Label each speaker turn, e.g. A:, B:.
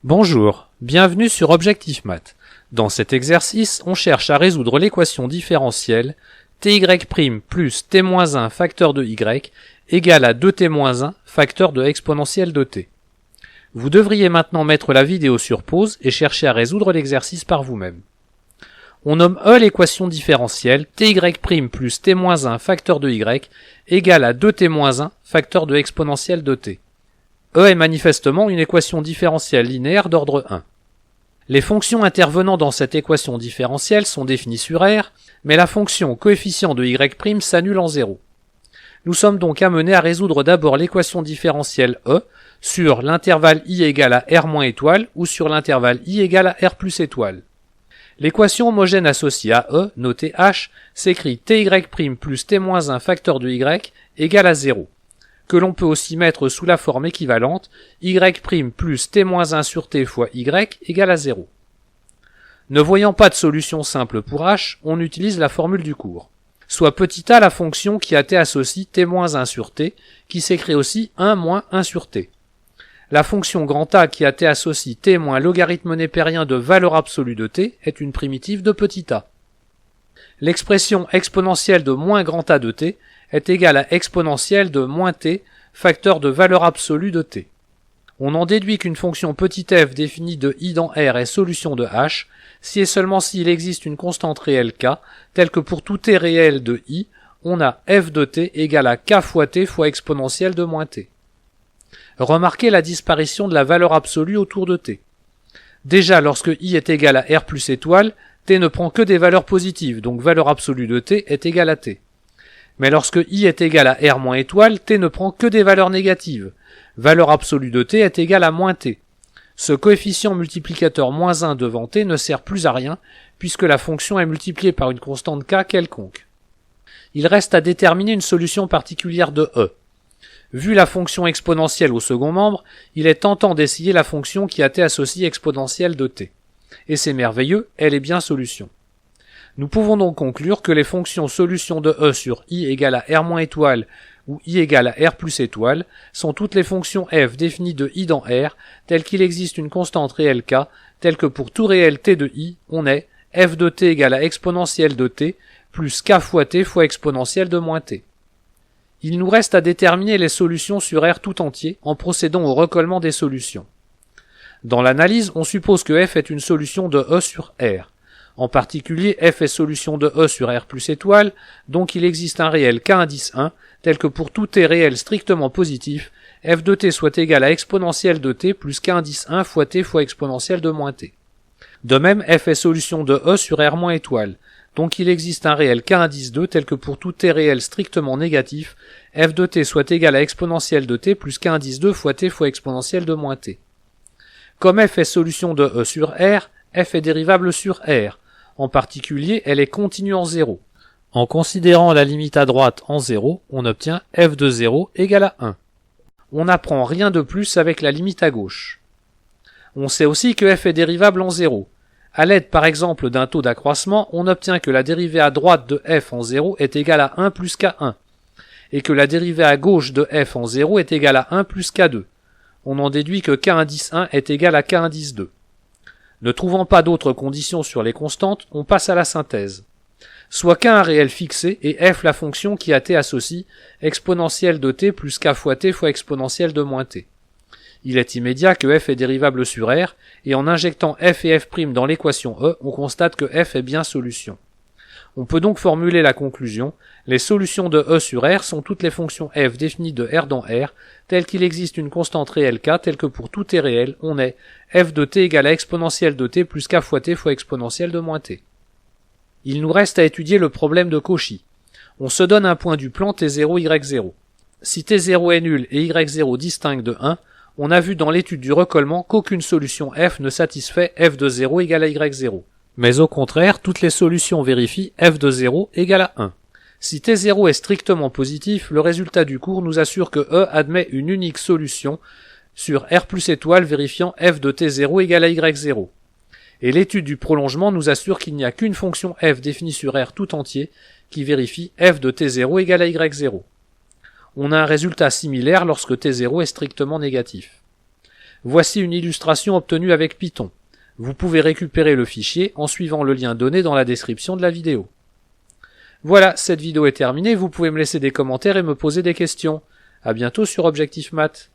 A: Bonjour, bienvenue sur Objectif Math. Dans cet exercice, on cherche à résoudre l'équation différentielle ty' plus t-1 facteur de y égale à 2t-1 facteur de exponentielle de t. Vous devriez maintenant mettre la vidéo sur pause et chercher à résoudre l'exercice par vous-même. On nomme E l'équation différentielle ty' plus t-1 facteur de y égale à 2t-1 facteur de exponentielle de t. E est manifestement une équation différentielle linéaire d'ordre 1. Les fonctions intervenant dans cette équation différentielle sont définies sur R, mais la fonction coefficient de y' s'annule en 0. Nous sommes donc amenés à résoudre d'abord l'équation différentielle E sur l'intervalle i égale à r- étoile ou sur l'intervalle i égale à r plus étoile. L'équation homogène associée à E, notée H, s'écrit ty' plus t-1 facteur de y égale à 0, que l'on peut aussi mettre sous la forme équivalente y' plus t-1 sur t fois y égale à 0. Ne voyant pas de solution simple pour H, on utilise la formule du cours. Soit petit a la fonction qui à t associe t-1 sur t, qui s'écrit aussi 1 moins 1 sur t. La fonction grand A qui à t associe t moins logarithme népérien de valeur absolue de t est une primitive de petit a. L'expression exponentielle de moins grand A de t est égale à exponentielle de moins t facteur de valeur absolue de t. On en déduit qu'une fonction petit f définie de i dans R est solution de H si et seulement s'il existe une constante réelle k, telle que pour tout t réel de i, on a f de t égale à k fois t fois exponentielle de moins t. Remarquez la disparition de la valeur absolue autour de t. Déjà, lorsque i est égal à r plus étoile, t ne prend que des valeurs positives, donc valeur absolue de t est égale à t. Mais lorsque i est égal à r- étoile, t ne prend que des valeurs négatives. Valeur absolue de t est égale à moins t. Ce coefficient multiplicateur moins 1 devant t ne sert plus à rien, puisque la fonction est multipliée par une constante k quelconque. Il reste à déterminer une solution particulière de E. Vu la fonction exponentielle au second membre, il est tentant d'essayer la fonction qui a t associe exponentielle de t. Et c'est merveilleux, elle est bien solution. Nous pouvons donc conclure que les fonctions solution de E sur i égale à r- étoile ou i égale à r plus étoile sont toutes les fonctions f définies de i dans R, telles qu'il existe une constante réelle k, telle que pour tout réel t de i, on est f de t égale à exponentielle de t plus k fois t fois exponentielle de moins t. Il nous reste à déterminer les solutions sur R tout entier en procédant au recollement des solutions. Dans l'analyse, on suppose que f est une solution de E sur R. En particulier, f est solution de E sur R plus étoile, donc il existe un réel k indice 1, tel que pour tout t réel strictement positif, f de t soit égal à exponentielle de t plus k indice 1 fois t fois exponentielle de moins t. De même, f est solution de E sur R- étoile, donc il existe un réel k indice 2 tel que pour tout t réel strictement négatif, f de t soit égal à exponentielle de t plus k indice 2 fois t fois exponentielle de moins t. Comme f est solution de E sur R, f est dérivable sur R. En particulier, elle est continue en 0. En considérant la limite à droite en 0, on obtient f de 0 égale à 1. On n'apprend rien de plus avec la limite à gauche. On sait aussi que f est dérivable en 0. À l'aide par exemple d'un taux d'accroissement, on obtient que la dérivée à droite de f en 0 est égale à 1 plus k1, et que la dérivée à gauche de f en 0 est égale à 1 plus k2. On en déduit que k indice 1 est égal à k indice 2. Ne trouvant pas d'autres conditions sur les constantes, on passe à la synthèse. Soit k un réel fixé et f la fonction qui à t associe exponentielle de t plus k fois t fois exponentielle de moins t. Il est immédiat que f est dérivable sur R, et en injectant f et f' dans l'équation E, on constate que f est bien solution. On peut donc formuler la conclusion, les solutions de E sur R sont toutes les fonctions f définies de R dans R, telles qu'il existe une constante réelle k, telle que pour tout t réel, on est f de t égale à exponentielle de t plus k fois t fois exponentielle de moins t. Il nous reste à étudier le problème de Cauchy. On se donne un point du plan t0, y0. Si t0 est nul et y0 distinct de 1, on a vu dans l'étude du recollement qu'aucune solution f ne satisfait f de 0 égale à y0. Mais au contraire, toutes les solutions vérifient f de 0 égale à 1. Si t0 est strictement positif, le résultat du cours nous assure que E admet une unique solution sur R plus étoile vérifiant f de t0 égale à y0. Et l'étude du prolongement nous assure qu'il n'y a qu'une fonction f définie sur R tout entier qui vérifie f de t0 égale à y0. On a un résultat similaire lorsque t0 est strictement négatif. Voici une illustration obtenue avec Python. Vous pouvez récupérer le fichier en suivant le lien donné dans la description de la vidéo. Voilà, cette vidéo est terminée, vous pouvez me laisser des commentaires et me poser des questions. À bientôt sur Objectif Math.